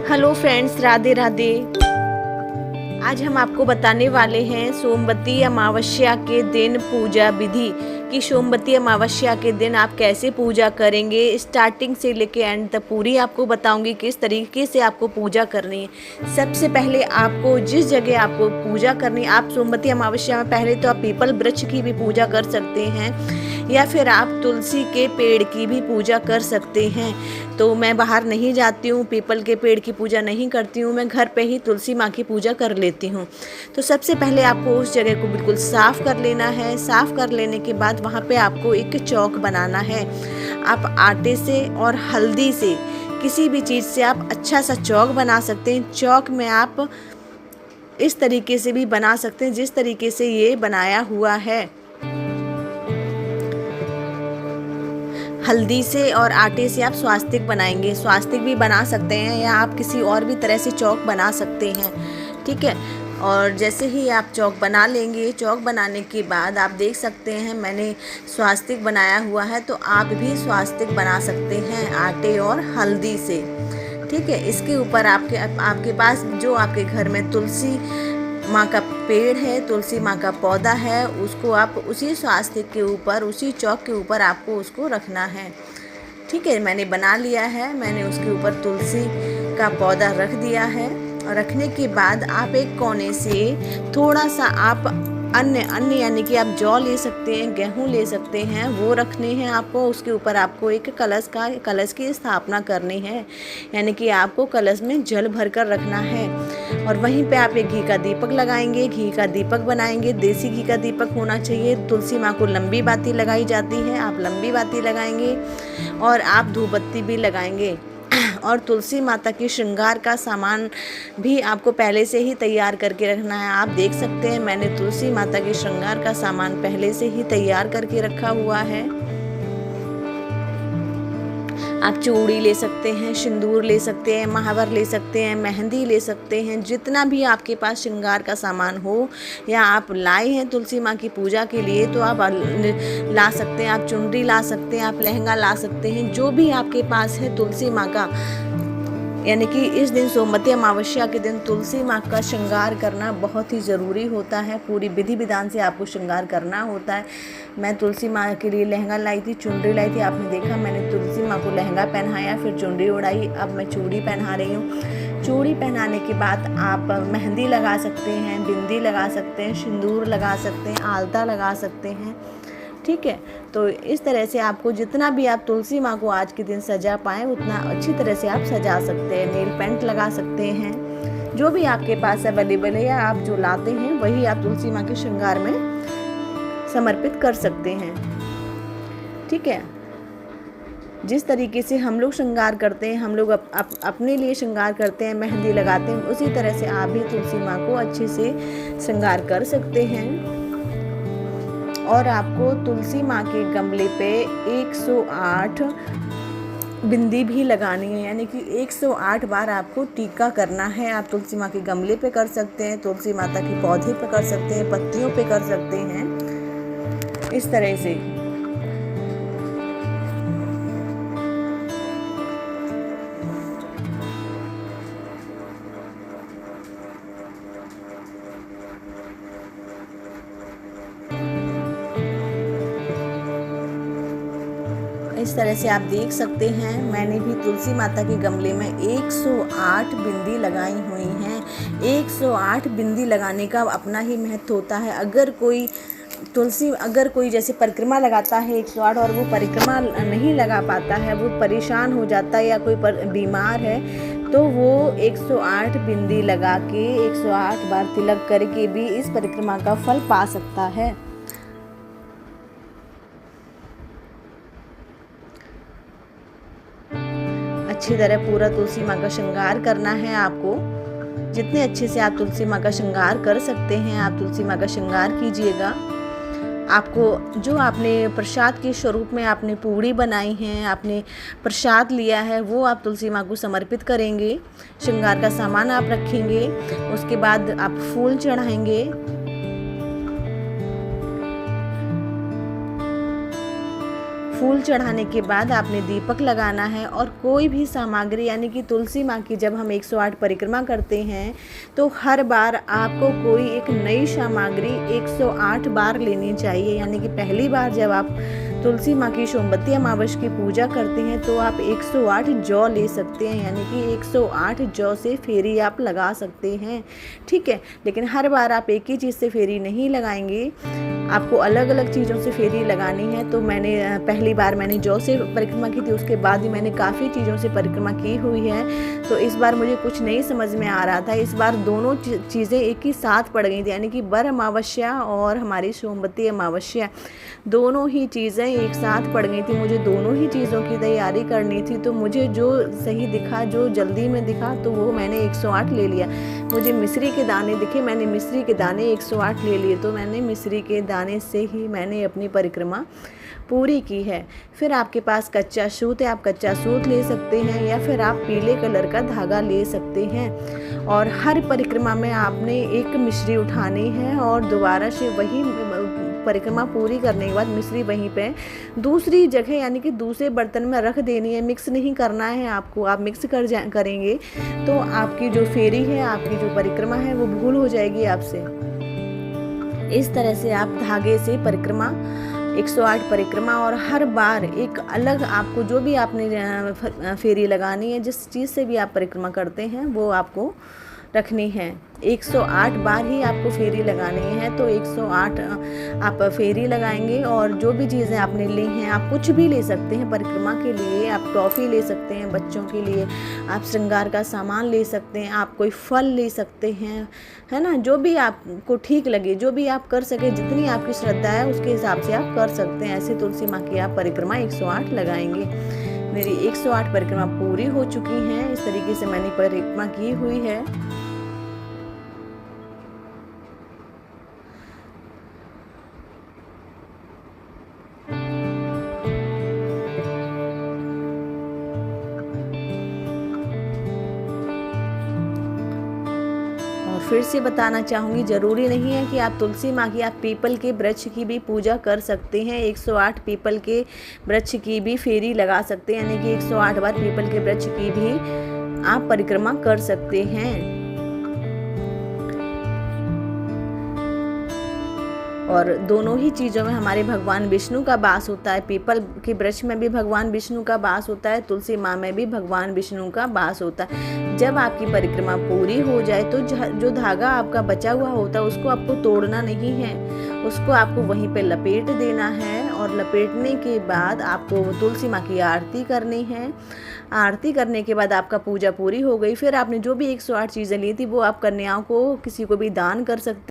Hello friends, Radhe Radhe. आज हम आपको बताने वाले हैं सोमवती अमावस्या के दिन पूजा विधि कि सोमवती अमावस्या के दिन आप कैसे पूजा करेंगे। स्टार्टिंग से लेके एंड तक पूरी आपको बताऊंगी किस तरीके से आपको पूजा करनी है। सबसे पहले आपको जिस जगह आपको पूजा करनी, आप सोमवती अमावस्या में पहले तो आप पीपल वृक्ष की भी पूजा कर सकते हैं या फिर आप तुलसी के पेड़ की भी पूजा कर सकते हैं। तो मैं बाहर नहीं जाती हूँ, पीपल के पेड़ की पूजा नहीं करती हूँ, मैं घर पे ही तुलसी माँ की पूजा कर लेती हूँ। तो सबसे पहले आपको उस जगह को बिल्कुल साफ़ कर लेना है। साफ़ कर लेने के बाद वहाँ पे आपको एक चौक बनाना है। आप आटे से और हल्दी से, किसी भी चीज़ से आप अच्छा सा चौक बना सकते हैं। चौक में आप इस तरीके से भी बना सकते हैं जिस तरीके से ये बनाया हुआ है। हल्दी से और आटे से आप स्वास्तिक बनाएंगे, स्वास्तिक भी बना सकते हैं या आप किसी और भी तरह से चौक बना सकते हैं, ठीक है। और जैसे ही आप चौक बना लेंगे, चौक बनाने के बाद आप देख सकते हैं मैंने स्वास्तिक बनाया हुआ है, तो आप भी स्वास्तिक बना सकते हैं आटे और हल्दी से, ठीक है। इसके ऊपर आपके पास जो आपके घर में तुलसी माँ का पेड़ है, तुलसी माँ का पौधा है, उसको आप उसी स्वास्तिक के ऊपर, उसी चौक के ऊपर आपको उसको रखना है, ठीक है। मैंने बना लिया है, मैंने उसके ऊपर तुलसी का पौधा रख दिया है। और रखने के बाद आप एक कोने से थोड़ा सा आप अन्य यानी कि आप जौ ले सकते हैं, गेहूँ ले सकते हैं, वो रखने हैं आपको। उसके ऊपर आपको एक कलश की स्थापना करनी है, यानी कि आपको कलश में जल भर कर रखना है। और वहीं पे आप एक घी का दीपक लगाएंगे, घी का दीपक बनाएंगे। देसी घी का दीपक होना चाहिए। तुलसी माँ को लंबी बाती लगाई जाती है, आप लंबी बाती लगाएंगे और आप धूप बत्ती भी लगाएंगे। और तुलसी माता के श्रृंगार का सामान भी आपको पहले से ही तैयार करके रखना है। आप देख सकते हैं मैंने तुलसी माता के श्रृंगार का सामान पहले से ही तैयार करके रखा हुआ है। आप चूड़ी ले सकते हैं, सिंदूर ले सकते हैं, महावर ले सकते हैं, मेहंदी ले सकते हैं, जितना भी आपके पास श्रृंगार का सामान हो या आप लाए हैं तुलसी माँ की पूजा के लिए तो आप ला सकते हैं। आप चुनरी ला सकते हैं, आप लहंगा ला सकते हैं, जो भी आपके पास है तुलसी माँ का। यानी कि इस दिन सोमवती अमावस्या के दिन तुलसी माँ का श्रृंगार करना बहुत ही ज़रूरी होता है। पूरी विधि विधान से आपको श्रृंगार करना होता है। मैं तुलसी माँ के लिए लहंगा लाई थी, चुनरी लाई थी, आपने देखा मैंने तुलसी माँ को लहंगा पहनाया, फिर चुनरी उड़ाई, अब मैं चूड़ी पहना रही हूँ। चूड़ी पहनाने के बाद आप मेहंदी लगा सकते हैं, बिंदी लगा सकते हैं, सिंदूर लगा सकते हैं, आलता लगा सकते हैं, ठीक है। तो इस तरह से आपको जितना भी आप तुलसी माँ को आज के दिन सजा पाएँ उतना अच्छी तरह से आप सजा सकते हैं। नेल पेंट लगा सकते हैं, जो भी आपके पास अवेलेबल है या आप जो लाते हैं वही आप तुलसी माँ के श्रृंगार में समर्पित कर सकते हैं, ठीक है। जिस तरीके से हम लोग श्रृंगार करते हैं, हम लोग अपने लिए श्रृंगार करते हैं, मेहंदी लगाते हैं, उसी तरह से आप भी तुलसी माँ को अच्छे से श्रृंगार कर सकते हैं। और आपको तुलसी माँ के गमले पे 108 बिंदी भी लगानी है, यानी कि 108 बार आपको टीका करना है। आप तुलसी माँ के गमले पे कर सकते हैं, तुलसी माता के पौधे पे कर सकते हैं, पत्तियों पे कर सकते हैं, इस तरह से। इस तरह से आप देख सकते हैं मैंने भी तुलसी माता के गमले में 108 बिंदी लगाई हुई हैं। 108 बिंदी लगाने का अपना ही महत्व होता है। अगर कोई जैसे परिक्रमा लगाता है 108 और वो परिक्रमा नहीं लगा पाता है, वो परेशान हो जाता है या कोई बीमार है, तो वो 108 बिंदी लगा के 108 बार तिलक करके भी इस परिक्रमा का फल पा सकता है। अच्छी तरह पूरा तुलसी माँ का श्रृंगार करना है आपको। जितने अच्छे से आप तुलसी माँ का श्रृंगार कर सकते हैं, आप तुलसी माँ का श्रृंगार कीजिएगा। आपको जो आपने प्रसाद के स्वरूप में आपने पूड़ी बनाई हैं, आपने प्रसाद लिया है, वो आप तुलसी माँ को समर्पित करेंगे। श्रृंगार का सामान आप रखेंगे, उसके बाद आप फूल चढ़ाएंगे। फूल चढ़ाने के बाद आपने दीपक लगाना है। और कोई भी सामग्री यानी कि तुलसी माँ की जब हम 108 परिक्रमा करते हैं तो हर बार आपको कोई एक नई सामग्री 108 बार लेनी चाहिए। यानी कि पहली बार जब आप तुलसी माँ की सोमवती अमावस्या की पूजा करते हैं तो आप 108 जौ ले सकते हैं, यानी कि 108 जौ से फेरी आप लगा सकते हैं। ठीक है, लेकिन हर बार आप एक ही चीज़ से फेरी नहीं लगाएंगे, आपको अलग अलग चीज़ों से फेरी लगानी है। तो मैंने पहली बार मैंने जौ से परिक्रमा की थी, उसके बाद ही मैंने काफ़ी चीज़ों से परिक्रमा की हुई है। तो इस बार मुझे कुछ नहीं समझ में आ रहा था, इस बार दोनों चीज़ें एक ही साथ पड़ गई थी, यानी कि बर अमावस्या और हमारी सोमवती अमावस्या दोनों ही चीज़ें एक साथ पड़ गई थी। मुझे दोनों ही चीज़ों की तैयारी करनी थी, तो मुझे जो सही दिखा, जो जल्दी में दिखा, तो वो मैंने 108 ले लिया। मुझे मिश्री के दाने दिखे, मैंने मिश्री के दाने 108 ले लिए, तो मैंने मिश्री के दाने से ही मैंने अपनी परिक्रमा पूरी की है। फिर आपके पास कच्चा सूत है, आप कच्चा सूत ले सकते हैं, या फिर आप पीले कलर का धागा ले सकते हैं। और हर परिक्रमा में आपने एक मिश्री उठानी है और दोबारा से वही परिक्रमा पूरी करने के बाद मिश्री वहीं पे दूसरी जगह यानी कि दूसरे बर्तन में रख देनी है, मिक्स नहीं करना है आपको। आप मिक्स करेंगे तो आपकी जो फेरी है, आपकी जो परिक्रमा है, वो भूल हो जाएगी आपसे। इस तरह से आप धागे से परिक्रमा 108 परिक्रमा, और हर बार एक अलग आपको जो भी आपने फेरी लगानी है, जिस चीज़ से भी आप परिक्रमा करते हैं वो आपको रखनी है। 108 बार ही आपको फेरी लगानी है, तो 108 आप फेरी लगाएंगे। और जो भी चीज़ें आपने ली हैं, आप कुछ भी ले सकते हैं परिक्रमा के लिए, आप टॉफ़ी ले सकते हैं बच्चों के लिए, आप श्रृंगार का सामान ले सकते हैं, आप कोई फल ले सकते हैं, है ना। जो भी आपको ठीक लगे, जो भी आप कर सके, जितनी आपकी श्रद्धा है उसके हिसाब से आप कर सकते हैं। ऐसे तुलसी माँ की आप परिक्रमा 108 लगाएंगे। मेरी 108 परिक्रमा पूरी हो चुकी हैं। इस तरीके से मैंने परिक्रमा की हुई है। फिर से बताना चाहूँगी, ज़रूरी नहीं है कि आप तुलसी माँ की, आप पीपल के वृक्ष की भी पूजा कर सकते हैं। 108 पीपल के वृक्ष की भी फेरी लगा सकते हैं, यानी कि 108 बार पीपल के वृक्ष की भी आप परिक्रमा कर सकते हैं। और दोनों ही चीज़ों में हमारे भगवान विष्णु का वास होता है। पीपल के वृक्ष में भी भगवान विष्णु का वास होता है, तुलसी माँ में भी भगवान विष्णु का वास होता है। जब आपकी परिक्रमा पूरी हो जाए तो जो धागा आपका बचा हुआ होता है उसको आपको तोड़ना नहीं है, उसको आपको वहीं पे लपेट देना है। और लपेटने के बाद आपको तुलसी माँ की आरती करनी है। आरती करने के बाद आपका पूजा पूरी हो गई। फिर आपने जो भी 108 चीज़ें ली थी वो आप कन्याओं को, किसी को भी दान कर सकते